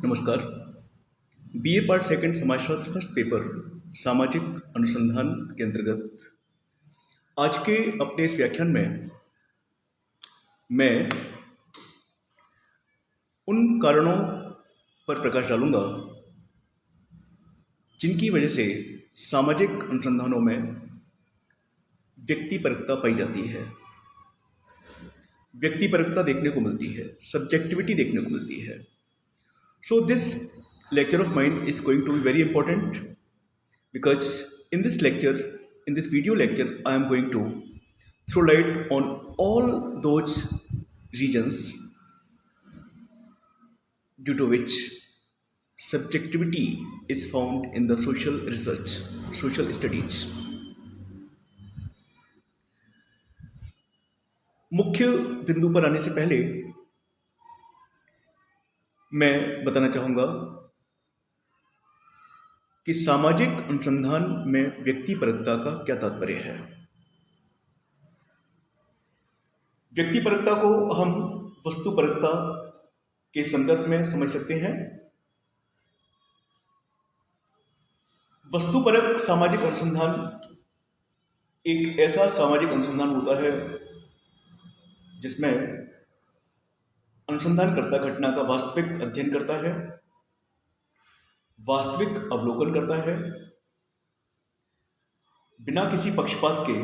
नमस्कार। BA part second समाजशास्त्र first paper सामाजिक अनुसंधान के अंतर्गत आज के अपने इस व्याख्यान में मैं उन कारणों पर प्रकाश डालूंगा जिनकी वजह से सामाजिक अनुसंधानों में व्यक्तिपरकता पाई जाती है, व्यक्तिपरकता देखने को मिलती है, सब्जेक्टिविटी देखने को मिलती है। So this lecture of mine is going to be very important because in this lecture, in this video lecture, I am going to throw light on all those regions due to which subjectivity is found in the social research, social studies. मुख्य बिंदु पर आने से पहले मैं बताना चाहूँगा कि सामाजिक अनुसंधान में व्यक्तिपरकता का क्या तात्पर्य है। व्यक्तिपरकता को हम वस्तुपरकता के संदर्भ में समझ सकते हैं। वस्तुपरक सामाजिक अनुसंधान एक ऐसा सामाजिक अनुसंधान होता है जिसमें अनुसंधानकर्ता घटना का वास्तविक अध्ययन करता है, वास्तविक अवलोकन करता है, बिना किसी पक्षपात के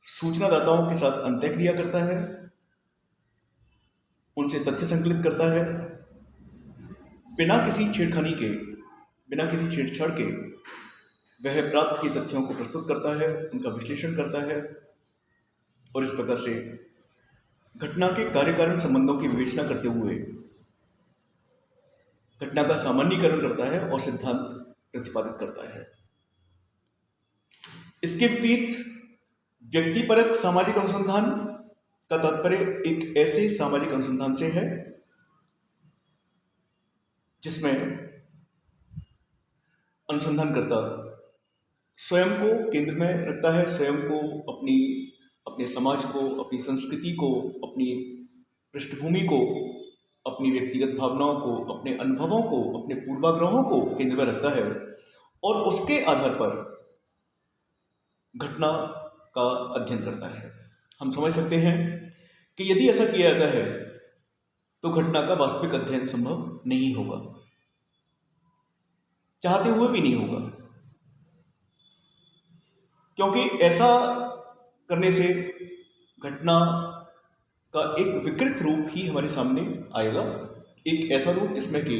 सूचनादाताओं के साथ अंतःक्रिया करता है, उनसे तथ्य संकलित करता है, बिना किसी छेड़खानी के, बिना किसी छेड़छाड़ के वह प्राप्त किए तथ्यों को प्रस्तुत करता है, उनका विश्लेषण करता है और इस प्रकार से घटना के कार्यकारण संबंधों की विवेचना करते हुए घटना का सामान्यीकरण करता है और सिद्धांत प्रतिपादित करता है। इसके विपरीत व्यक्तिपरक सामाजिक अनुसंधान का तात्पर्य एक ऐसे सामाजिक अनुसंधान से है जिसमें अनुसंधानकर्ता स्वयं को केंद्र में रखता है, स्वयं को अपने समाज को, अपनी संस्कृति को, अपनी पृष्ठभूमि को, अपनी व्यक्तिगत भावनाओं को, अपने अनुभवों को, अपने पूर्वाग्रहों को केंद्र में रखता है और उसके आधार पर घटना का अध्ययन करता है। हम समझ सकते हैं कि यदि ऐसा किया जाता है तो घटना का वास्तविक अध्ययन संभव नहीं होगा, चाहते हुए भी नहीं होगा, क्योंकि ऐसा करने से घटना का एक विकृत रूप ही हमारे सामने आएगा, एक ऐसा रूप जिसमें कि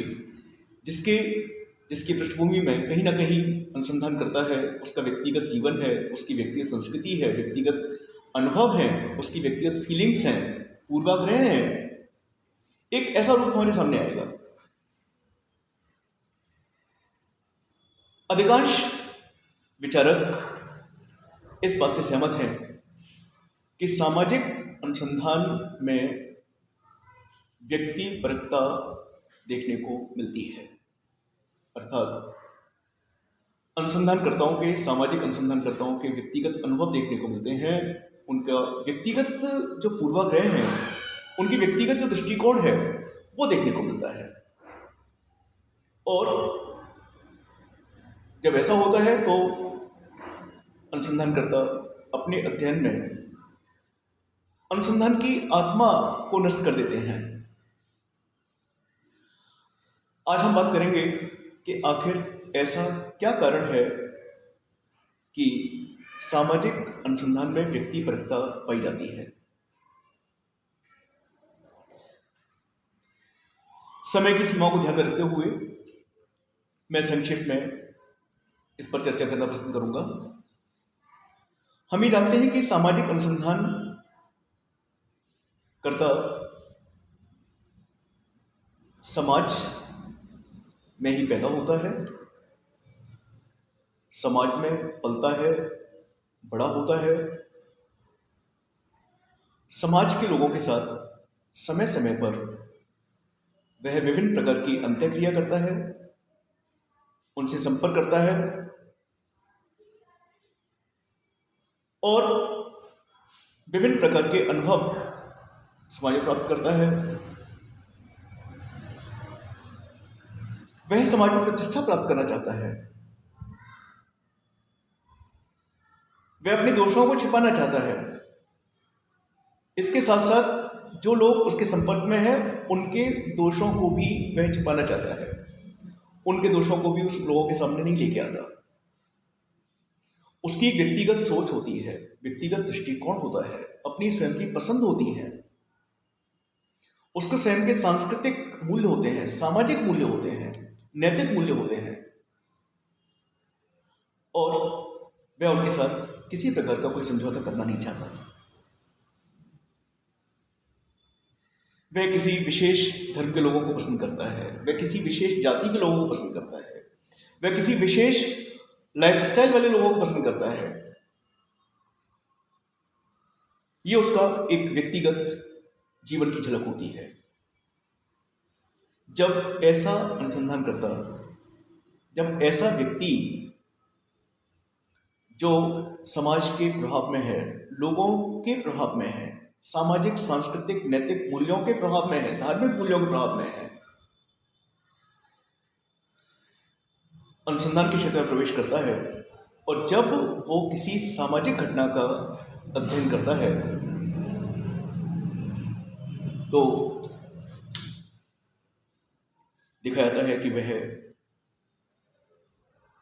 जिसकी पृष्ठभूमि में कहीं ना कहीं अनुसंधान करता है, उसका व्यक्तिगत जीवन है, उसकी व्यक्तिगत संस्कृति है, व्यक्तिगत अनुभव है, उसकी व्यक्तिगत फीलिंग्स हैं, पूर्वाग्रह हैं, एक ऐसा रूप हमारे सामने आएगा। अधिकांश विचारक इस बात से सहमत हैं कि सामाजिक अनुसंधान में व्यक्तिपरकता देखने को मिलती है, अर्थात अनुसंधानकर्ताओं के, सामाजिक अनुसंधानकर्ताओं के व्यक्तिगत अनुभव देखने को मिलते हैं, उनका व्यक्तिगत जो पूर्वाग्रह हैं, उनकी व्यक्तिगत जो दृष्टिकोण है वो देखने को मिलता है। और जब ऐसा होता है तो अनुसंधानकर्ता अपने अध्ययन में अनुसंधान की आत्मा को नष्ट कर देते हैं। आज हम बात करेंगे कि आखिर ऐसा क्या कारण है कि सामाजिक अनुसंधान में व्यक्तिपरकता पाई जाती है। समय की सीमा को ध्यान में रखते हुए मैं संक्षेप में इस पर चर्चा करना पसंद करूंगा। हम ये जानते हैं कि सामाजिक अनुसंधान करता समाज में ही पैदा होता है, समाज में पलता है, बड़ा होता है, समाज के लोगों के साथ समय समय पर वह विभिन्न प्रकार की अंतःक्रिया करता है, उनसे संपर्क करता है और विभिन्न प्रकार के अनुभव समाज में प्राप्त करता है। वह समाज में प्रतिष्ठा प्राप्त करना चाहता है, वह अपने दोषों को छिपाना चाहता है। इसके साथ साथ जो लोग उसके संपर्क में हैं उनके दोषों को भी वह छिपाना चाहता है, उनके दोषों को भी उस लोगों के सामने नहीं लेके आता। उसकी एक व्यक्तिगत सोच होती है, व्यक्तिगत दृष्टिकोण होता है, अपनी स्वयं की पसंद होती है, उसके स्वयं के सांस्कृतिक मूल्य होते हैं, सामाजिक मूल्य होते हैं, नैतिक मूल्य होते हैं, और वह उनके साथ किसी प्रकार का कोई समझौता करना नहीं चाहता। वह किसी विशेष धर्म के लोगों को पसंद करता है, वह किसी विशेष जाति के लोगों को पसंद करता है, वह किसी विशेष लाइफस्टाइल वाले लोगों को पसंद करता है। ये उसका एक व्यक्तिगत जीवन की झलक होती है। जब ऐसा अनुसंधान करता, जब ऐसा व्यक्ति जो समाज के प्रभाव में है, लोगों के प्रभाव में है, सामाजिक सांस्कृतिक नैतिक मूल्यों के प्रभाव में है, धार्मिक मूल्यों के प्रभाव में है, अनुसंधान के क्षेत्र में प्रवेश करता है, और जब वो किसी सामाजिक घटना का अध्ययन करता है तो दिखाया जाता है कि वह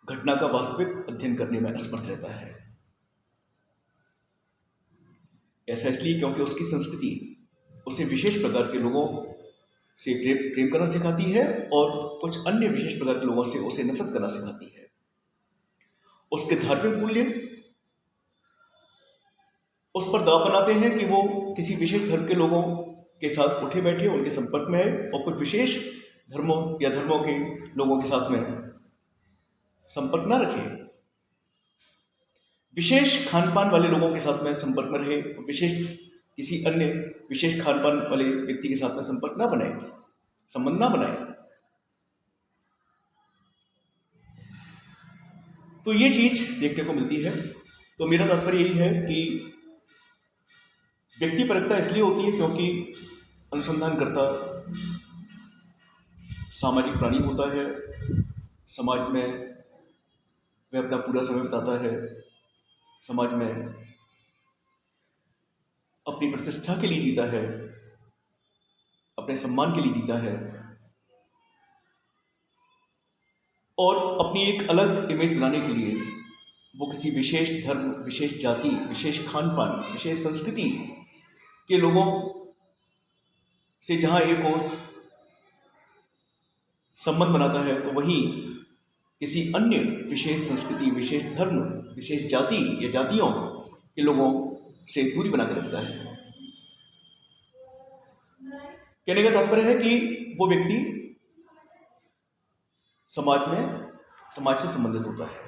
घटना का वास्तविक अध्ययन करने में असमर्थ रहता है। ऐसा इसलिए क्योंकि उसकी संस्कृति उसे विशेष प्रकार के लोगों से प्रेम करना सिखाती है और कुछ अन्य विशेष प्रकार के लोगों से उसे नफरत करना सिखाती है। उसके धार्मिक मूल्य उस पर दाव बनाते हैं कि वो किसी विशेष धर्म के लोगों के साथ उठे बैठे उनके संपर्क में है, और कुछ विशेष धर्मों या धर्मों के लोगों के साथ में संपर्क ना रखे, विशेष खान पान वाले लोगों के साथ में संपर्क में रहे, विशेष किसी अन्य विशेष खान पान वाले व्यक्ति के साथ में संपर्क ना बनाए, संबंध ना बनाए। तो ये चीज देखने को मिलती है। तो मेरा तात्पर्य यही है कि व्यक्तिपरकता इसलिए होती है क्योंकि अनुसंधानकर्ता सामाजिक प्राणी होता है, समाज में वह अपना पूरा समय बिताता है, समाज में अपनी प्रतिष्ठा के लिए जीता है, अपने सम्मान के लिए जीता है, और अपनी एक अलग इमेज बनाने के लिए वो किसी विशेष धर्म, विशेष जाति, विशेष खान पान, विशेष संस्कृति के लोगों से जहाँ एक और संबंध बनाता है, तो वहीं किसी अन्य विशेष संस्कृति, विशेष धर्म, विशेष जाति या जातियों के लोगों से दूरी बनाकर रखता है। कहने का तात्पर्य है कि वो व्यक्ति समाज से संबंधित होता है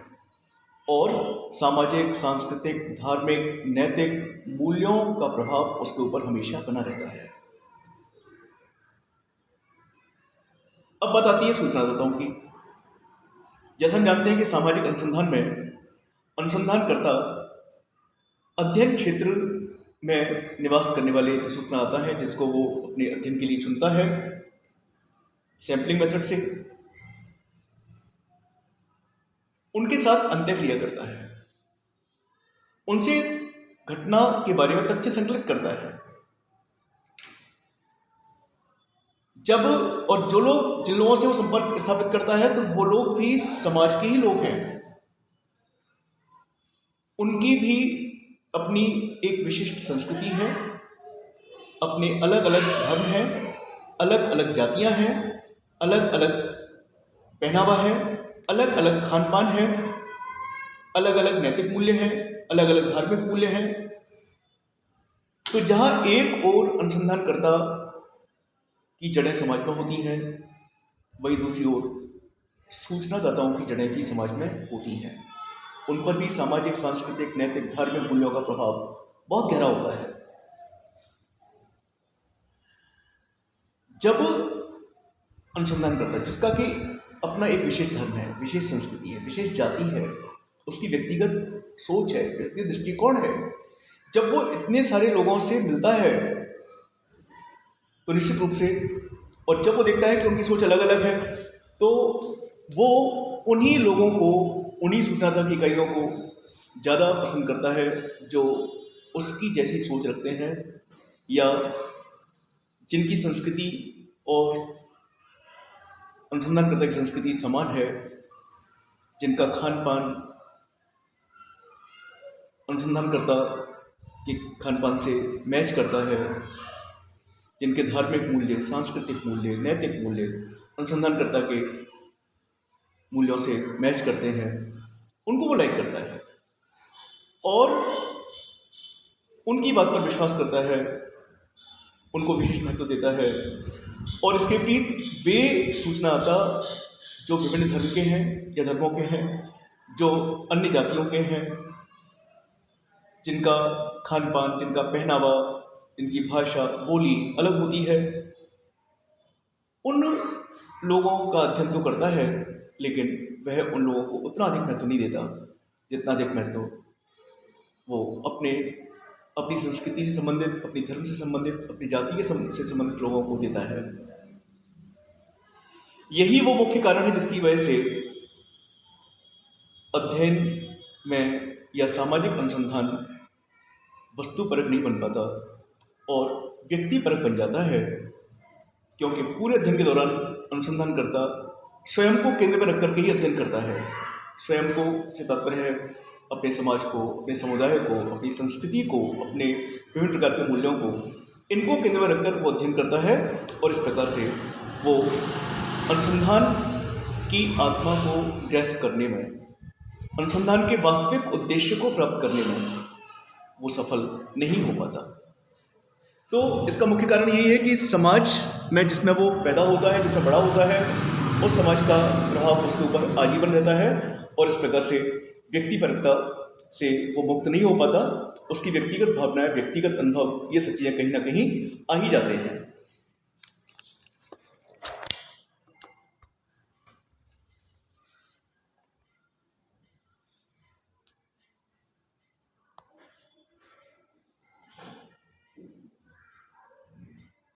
और सामाजिक, सांस्कृतिक, धार्मिक, नैतिक मूल्यों का प्रभाव उसके ऊपर हमेशा बना रहता है। अब बात आती है सूचनादाताओं की। जैसा हम जानते हैं कि सामाजिक अनुसंधान में अनुसंधानकर्ता अध्ययन क्षेत्र में निवास करने वाले जो सूचनादाता है, जिसको वो अपने अध्ययन के लिए चुनता है सैंपलिंग मेथड से, उनके साथ अंतःक्रिया करता है, उनसे घटना के बारे में तथ्य संकलित करता है। जब और जो लोग, जिन लोगों से वो संपर्क स्थापित करता है, तो वो लोग भी समाज के ही लोग हैं, उनकी भी अपनी एक विशिष्ट संस्कृति है, अपने अलग अलग धर्म हैं, अलग अलग जातियां हैं, अलग अलग पहनावा है, अलग अलग खान पान है, अलग अलग नैतिक मूल्य हैं, अलग अलग धार्मिक मूल्य हैं। तो जहां एक और अनुसंधानकर्ता की जड़ें समाज में होती हैं, वही दूसरी ओर सूचनादाताओं की जड़ें भी समाज में होती हैं। उन पर भी सामाजिक, सांस्कृतिक, नैतिक, धार्मिक मूल्यों का प्रभाव बहुत गहरा होता है। जब अनुसंधानकर्ता, जिसका कि अपना एक विशेष धर्म है, विशेष संस्कृति है, विशेष जाति है, उसकी व्यक्तिगत सोच है, व्यक्तिगत दृष्टिकोण है, जब वो इतने सारे लोगों से मिलता है तो निश्चित रूप से, और जब वो देखता है कि उनकी सोच अलग अलग है, तो वो उन्हीं लोगों को, उन्हीं सूचनात्मक इकाइयों को ज़्यादा पसंद करता है जो उसकी जैसी सोच रखते हैं, या जिनकी संस्कृति और अनुसंधानकर्ता की संस्कृति समान है, जिनका खान पान अनुसंधानकर्ता के खान पान से मैच करता है, जिनके धार्मिक मूल्य, सांस्कृतिक मूल्य, नैतिक मूल्य अनुसंधानकर्ता के मूल्यों से मैच करते हैं, उनको वो लाइक करता है और उनकी बात पर विश्वास करता है, उनको विशेष महत्व देता है। और इसके विपरीत वे सूचनाता जो विभिन्न धर्म के हैं या धर्मों के हैं, जो अन्य जातियों के हैं, जिनका खान पान, जिनका पहनावा, जिनकी भाषा, बोली अलग होती है, उन लोगों का अध्ययन तो करता है, लेकिन वह उन लोगों को उतना अधिक महत्व नहीं देता जितना अधिक महत्व वो अपनी संस्कृति से संबंधित, अपनी धर्म से संबंधित, अपनी जाति से संबंधित लोगों को देता है। यही वो मुख्य कारण है जिसकी वजह से अध्ययन में या सामाजिक अनुसंधान वस्तुपरक नहीं बन पाता और व्यक्तिपरक बन जाता है, क्योंकि पूरे अध्ययन के दौरान अनुसंधानकर्ता स्वयं को केंद्र में रखकर के ही अध्ययन करता है। स्वयं को से तात्पर्य है अपने समाज को, अपने समुदाय को, अपनी संस्कृति को, अपने विभिन्न प्रकार के मूल्यों को, इनको केंद्र में रखकर वो अध्ययन करता है और इस प्रकार से वो अनुसंधान की आत्मा को ग्रैस्प करने में, अनुसंधान के वास्तविक उद्देश्य को प्राप्त करने में वो सफल नहीं हो पाता। तो इसका मुख्य कारण यही है कि समाज में जिसमें वो पैदा होता है, जिसमें बड़ा होता है, उस समाज का प्रभाव उसके ऊपर आजीवन रहता है और इस प्रकार से व्यक्तिपरकता से वो मुक्त नहीं हो पाता। उसकी व्यक्तिगत भावनाएं, व्यक्तिगत अनुभव, ये सब चीज़ें कहीं ना कहीं आ ही जाते हैं।